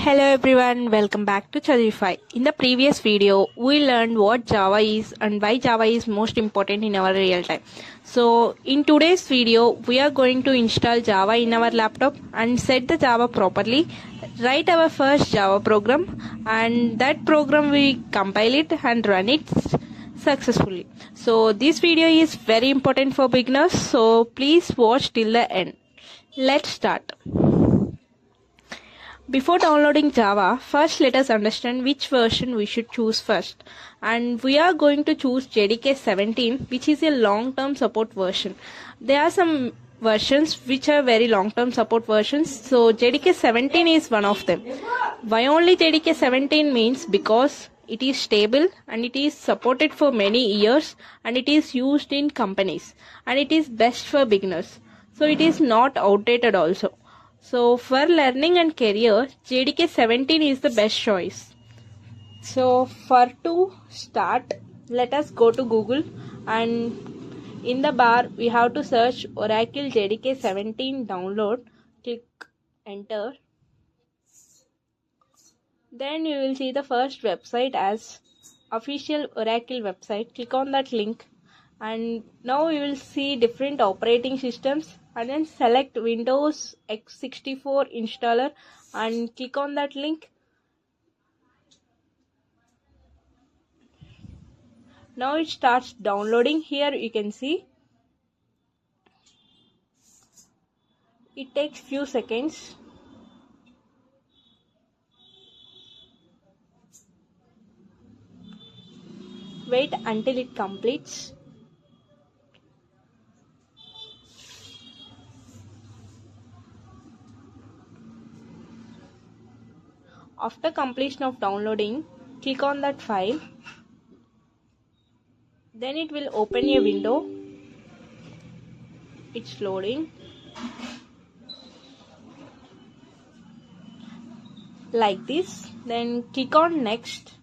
Hello everyone, welcome back to Chadhivify. In the previous video, we learned what Java is and why Java is most important in our real time. So in today's video, we are going to install Java in our laptop and set the Java properly, write our first Java program, and that program we compile it and run it successfully. So this video is very important for beginners, so please watch till the end. Let's start. Before downloading Java, first let us understand which version we should choose first. And we are going to choose JDK 17, which is a long-term support version. There are some versions which are very long-term support versions. So JDK 17 is one of them. Why only JDK 17 means because it is stable and it is supported for many years and it is used in companies and it is best for beginners. So it is not outdated also. So for learning and career, JDK 17 is the best choice. So to start, let us go to Google and in the bar we have to search Oracle JDK 17 download. Click enter. Then you will see the first website as official Oracle website. Click on that link and now you will see different operating systems and then select Windows x64 installer and click on that link. Now it starts downloading. Here you can see it takes few seconds. Wait until it completes. After completion of downloading, click on that file. Then it will open a window. It's loading. Like this. Then click on next.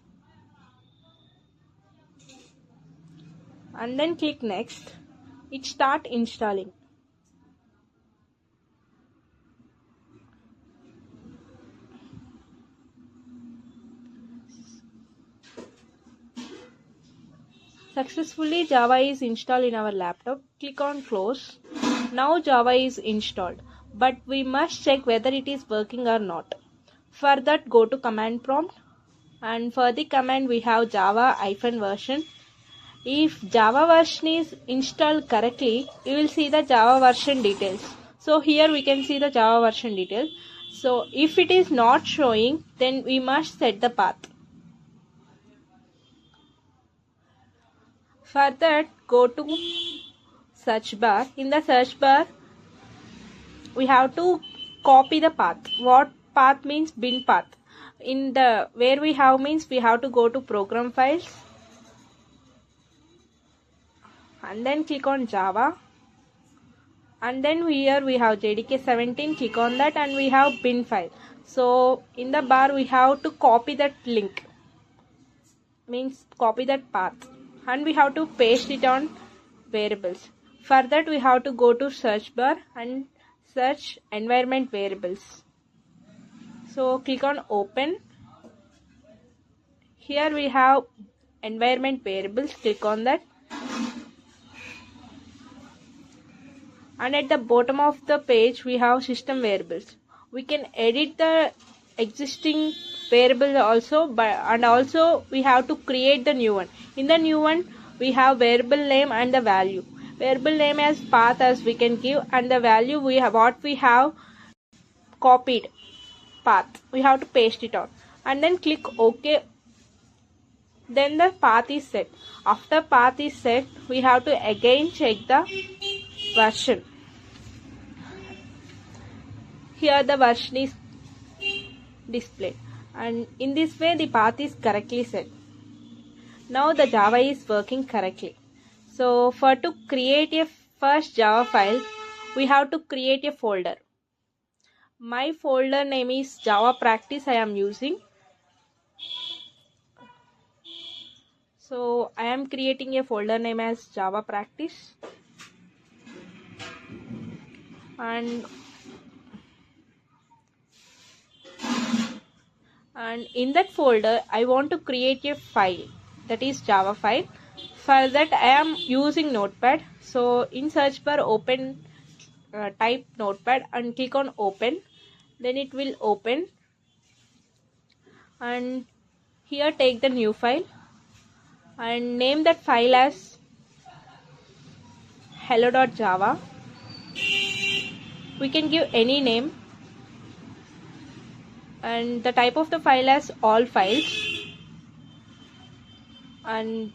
And then click next. It start installing. Successfully Java is installed in our laptop. Click on close. Now Java is installed, but we must check whether it is working or not. For that, go to command prompt and for the command we have Java -version. If Java version is installed correctly, you will see the Java version details. So here we can see the Java version details. So if it is not showing, then we must set the path. For that, go to search bar. In the search bar, we have to copy the path. What path means? Bin path. In the where we have means we have to go to program files and then click on Java. And then here we have JDK 17. Click on that and we have bin file. So in the bar we have to copy that link. Means copy that path. And we have to paste it on variables. For that we have to go to search bar and search environment variables. So click on open. Here we have environment variables. Click on that. And at the bottom of the page we have system variables. We can edit the existing variable also, and also we have to create the new one. In the new one we have variable name and the value. Variable name as path as we can give, and the value we have what we have copied path. We have to paste it on and then click OK. Then the path is set. After path is set, we have to again check the version. Here the version is displayed and in this way the path is correctly set. Now the Java is working correctly. So to create a first Java file, we have to create a folder. My folder name is Java practice I am using. So I am creating a folder name as Java practice and and in that folder I want to create a file, that is Java file. For that I am using Notepad. So in search bar open, type Notepad and click on open. Then it will open, and here take the new file and name that file as Hello.java. We can give any name, and the type of the file as all files, and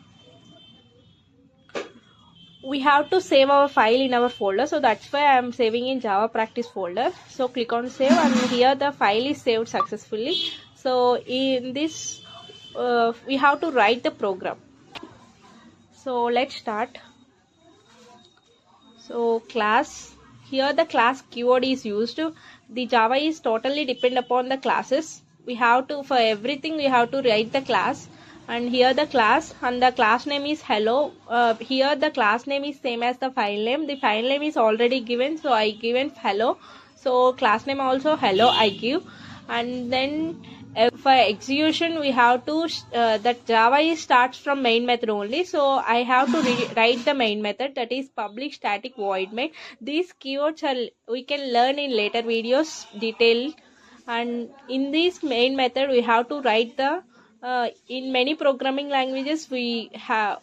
we have to save our file in our folder, so that's why I am saving in Java practice folder. So click on save, and here the file is saved successfully. So in this we have to write the program. So let's start. So class, here the class keyword is used. The Java is totally depend upon the classes. We have to, for everything we have to write the class, and here the class, and the class name is hello. Here the class name is same as the file name. The file name is already given, so I given hello. So class name also hello I give. And then for execution we have to that Java is starts from main method only, so I have to write the main method, that is public static void main. These keywords are we can learn in later videos detailed, and in this main method we have to write the in many programming languages we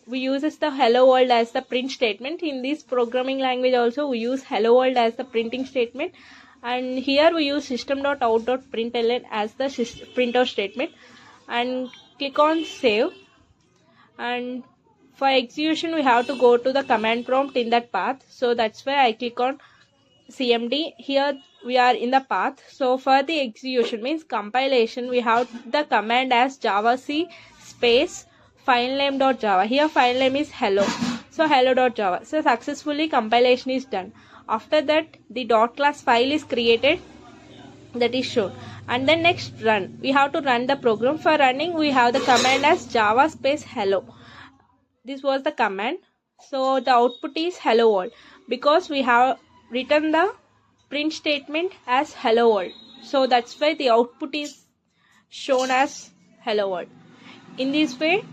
uses the hello world as the print statement. In this programming language also we use hello world as the printing statement, and here we use system.out.println as the printout statement, and click on save. And for execution we have to go to the command prompt in that path, so that's why I click on cmd. Here we are in the path. So for the execution means compilation, we have the command as javac space filename.java. Here file name is hello, so hello.java. So successfully compilation is done. After that the dot class file is created, that is shown, and then next run. We have to run the program. For running we have the command as java space hello. This was the command. So the output is hello world, because we have written the print statement as hello world, so that's why the output is shown as hello world. In this way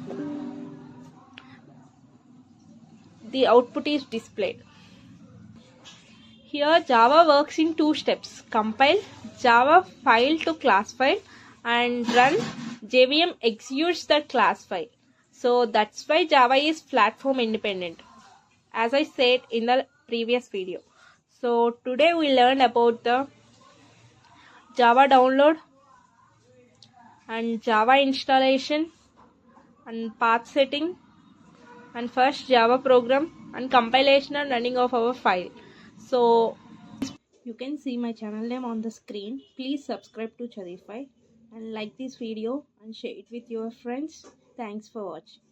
the output is displayed. Here Java works in two steps: compile Java file to class file, and run JVM executes the class file. So that's why Java is platform independent, as I said in the previous video. So today we learned about the Java download and Java installation and path setting and first Java program and compilation and running of our file. So you can see my channel name on the screen. Please subscribe to Chadhivify and like this video and share it with your friends. Thanks for watching.